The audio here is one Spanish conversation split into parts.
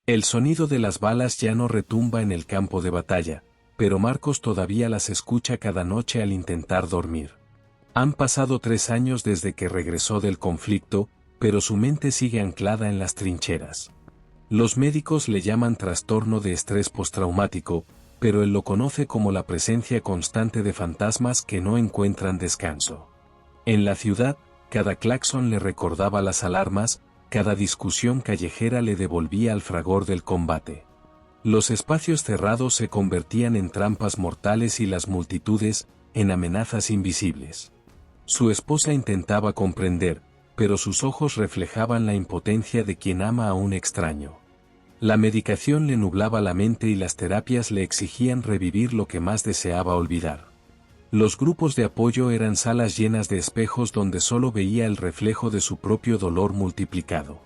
El sonido de las balas ya no retumba en el campo de batalla, pero Marcos todavía las escucha cada noche al intentar dormir. Han pasado 3 años desde que regresó del conflicto, pero su mente sigue anclada en las trincheras. Los médicos le llaman trastorno de estrés postraumático, pero él lo conoce como la presencia constante de fantasmas que no encuentran descanso. En la ciudad, cada claxon le recordaba las alarmas, cada discusión callejera le devolvía al fragor del combate. Los espacios cerrados se convertían en trampas mortales y las multitudes, en amenazas invisibles. Su esposa intentaba comprender, pero sus ojos reflejaban la impotencia de quien ama a un extraño. La medicación le nublaba la mente y las terapias le exigían revivir lo que más deseaba olvidar. Los grupos de apoyo eran salas llenas de espejos donde solo veía el reflejo de su propio dolor multiplicado.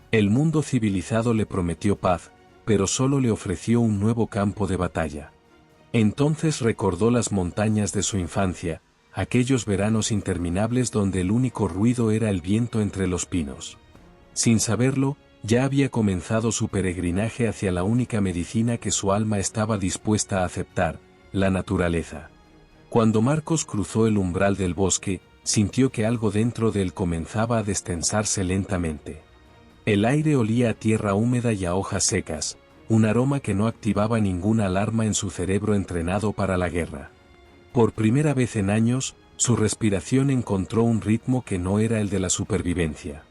El mundo civilizado le prometió paz, pero solo le ofreció un nuevo campo de batalla. Entonces recordó las montañas de su infancia, aquellos veranos interminables donde el único ruido era el viento entre los pinos. Sin saberlo, ya había comenzado su peregrinaje hacia la única medicina que su alma estaba dispuesta a aceptar, la naturaleza. Cuando Marcos cruzó el umbral del bosque, sintió que algo dentro de él comenzaba a destensarse lentamente. El aire olía a tierra húmeda y a hojas secas, un aroma que no activaba ninguna alarma en su cerebro entrenado para la guerra. Por primera vez en años, su respiración encontró un ritmo que no era el de la supervivencia.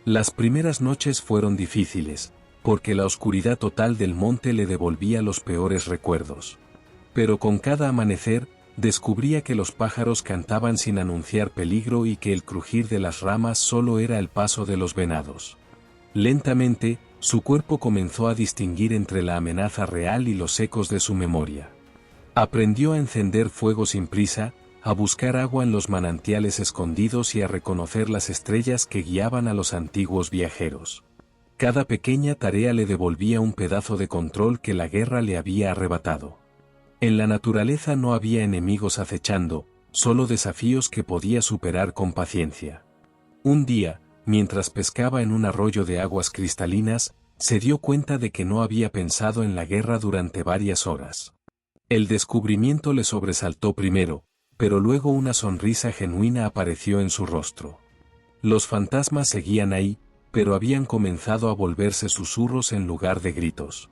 Las primeras noches fueron difíciles, porque la oscuridad total del monte le devolvía los peores recuerdos. Pero con cada amanecer, descubría que los pájaros cantaban sin anunciar peligro y que el crujir de las ramas solo era el paso de los venados. Lentamente, su cuerpo comenzó a distinguir entre la amenaza real y los ecos de su memoria. Aprendió a encender fuego sin prisa, a buscar agua en los manantiales escondidos y a reconocer las estrellas que guiaban a los antiguos viajeros. Cada pequeña tarea le devolvía un pedazo de control que la guerra le había arrebatado. En la naturaleza no había enemigos acechando, solo desafíos que podía superar con paciencia. Un día, mientras pescaba en un arroyo de aguas cristalinas, se dio cuenta de que no había pensado en la guerra durante varias horas. El descubrimiento le sobresaltó primero, pero luego una sonrisa genuina apareció en su rostro. Los fantasmas seguían ahí, pero habían comenzado a volverse susurros en lugar de gritos.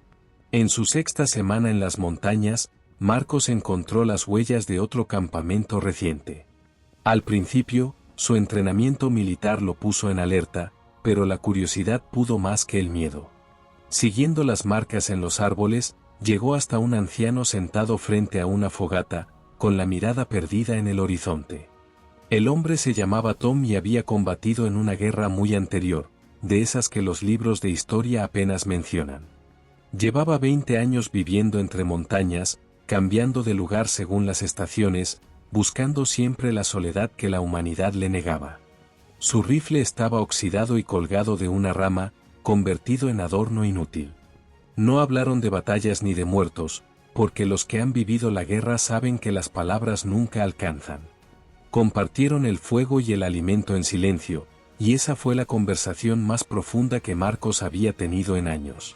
En su 6ª semana en las montañas, Marcos encontró las huellas de otro campamento reciente. Al principio, su entrenamiento militar lo puso en alerta, pero la curiosidad pudo más que el miedo. Siguiendo las marcas en los árboles, llegó hasta un anciano sentado frente a una fogata, con la mirada perdida en el horizonte. El hombre se llamaba Tom y había combatido en una guerra muy anterior, de esas que los libros de historia apenas mencionan. Llevaba 20 años viviendo entre montañas, cambiando de lugar según las estaciones, buscando siempre la soledad que la humanidad le negaba. Su rifle estaba oxidado y colgado de una rama, convertido en adorno inútil. No hablaron de batallas ni de muertos, porque los que han vivido la guerra saben que las palabras nunca alcanzan. Compartieron el fuego y el alimento en silencio, y esa fue la conversación más profunda que Marcos había tenido en años.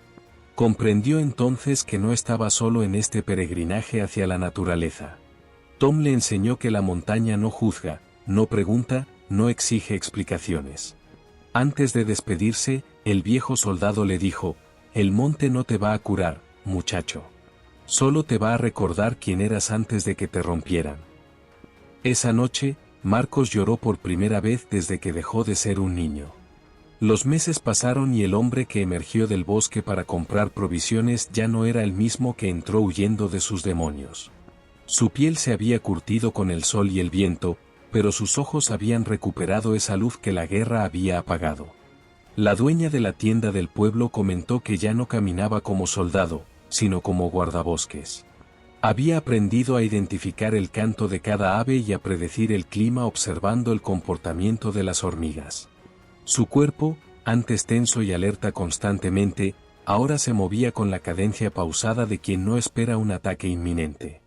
Comprendió entonces que no estaba solo en este peregrinaje hacia la naturaleza. Tom le enseñó que la montaña no juzga, no pregunta, no exige explicaciones. Antes de despedirse, el viejo soldado le dijo: «El monte no te va a curar, muchacho. Solo te va a recordar quién eras antes de que te rompieran». Esa noche, Marcos lloró por primera vez desde que dejó de ser un niño. Los meses pasaron y el hombre que emergió del bosque para comprar provisiones ya no era el mismo que entró huyendo de sus demonios. Su piel se había curtido con el sol y el viento, pero sus ojos habían recuperado esa luz que la guerra había apagado. La dueña de la tienda del pueblo comentó que ya no caminaba como soldado, sino como guardabosques. Había aprendido a identificar el canto de cada ave y a predecir el clima observando el comportamiento de las hormigas. Su cuerpo, antes tenso y alerta constantemente, ahora se movía con la cadencia pausada de quien no espera un ataque inminente.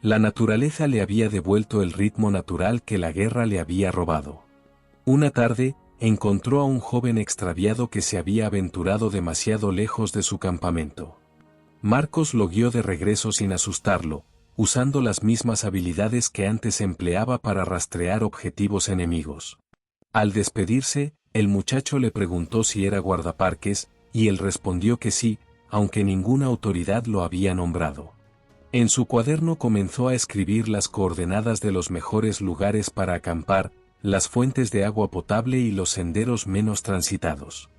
La naturaleza le había devuelto el ritmo natural que la guerra le había robado. Una tarde, encontró a un joven extraviado que se había aventurado demasiado lejos de su campamento. Marcos lo guió de regreso sin asustarlo, usando las mismas habilidades que antes empleaba para rastrear objetivos enemigos. Al despedirse, el muchacho le preguntó si era guardaparques, y él respondió que sí, aunque ninguna autoridad lo había nombrado. En su cuaderno comenzó a escribir las coordenadas de los mejores lugares para acampar, las fuentes de agua potable y los senderos menos transitados.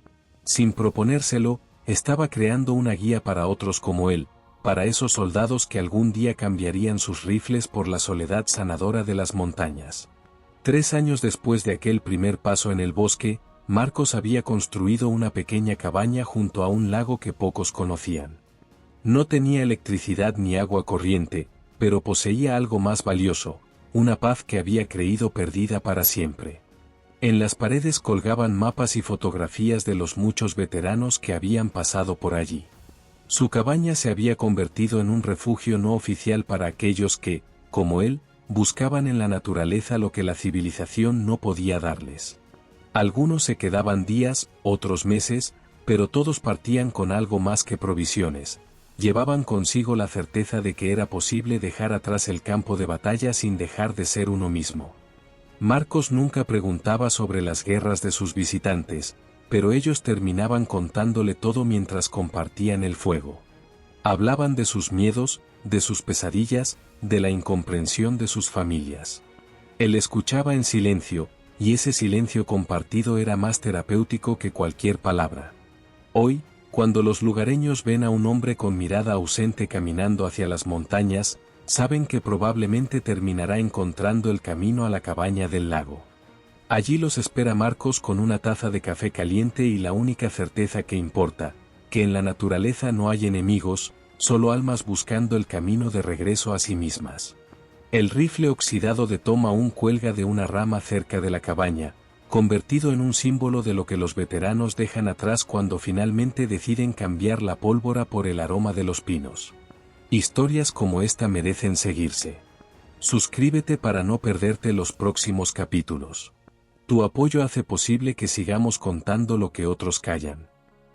Sin proponérselo, estaba creando una guía para otros como él, para esos soldados que algún día cambiarían sus rifles por la soledad sanadora de las montañas. 3 años después de aquel primer paso en el bosque, Marcos había construido una pequeña cabaña junto a un lago que pocos conocían. No tenía electricidad ni agua corriente, pero poseía algo más valioso, una paz que había creído perdida para siempre. En las paredes colgaban mapas y fotografías de los muchos veteranos que habían pasado por allí. Su cabaña se había convertido en un refugio no oficial para aquellos que, como él, buscaban en la naturaleza lo que la civilización no podía darles. Algunos se quedaban días, otros meses, pero todos partían con algo más que provisiones. Llevaban consigo la certeza de que era posible dejar atrás el campo de batalla sin dejar de ser uno mismo. Marcos nunca preguntaba sobre las guerras de sus visitantes, pero ellos terminaban contándole todo mientras compartían el fuego. Hablaban de sus miedos, de sus pesadillas, de la incomprensión de sus familias. Él escuchaba en silencio, y ese silencio compartido era más terapéutico que cualquier palabra. Hoy, cuando los lugareños ven a un hombre con mirada ausente caminando hacia las montañas, saben que probablemente terminará encontrando el camino a la cabaña del lago. Allí los espera Marcos con una taza de café caliente y la única certeza que importa, que en la naturaleza no hay enemigos, solo almas buscando el camino de regreso a sí mismas. El rifle oxidado de Tom aún cuelga de una rama cerca de la cabaña, convertido en un símbolo de lo que los veteranos dejan atrás cuando finalmente deciden cambiar la pólvora por el aroma de los pinos. Historias como esta merecen seguirse. Suscríbete para no perderte los próximos capítulos. Tu apoyo hace posible que sigamos contando lo que otros callan.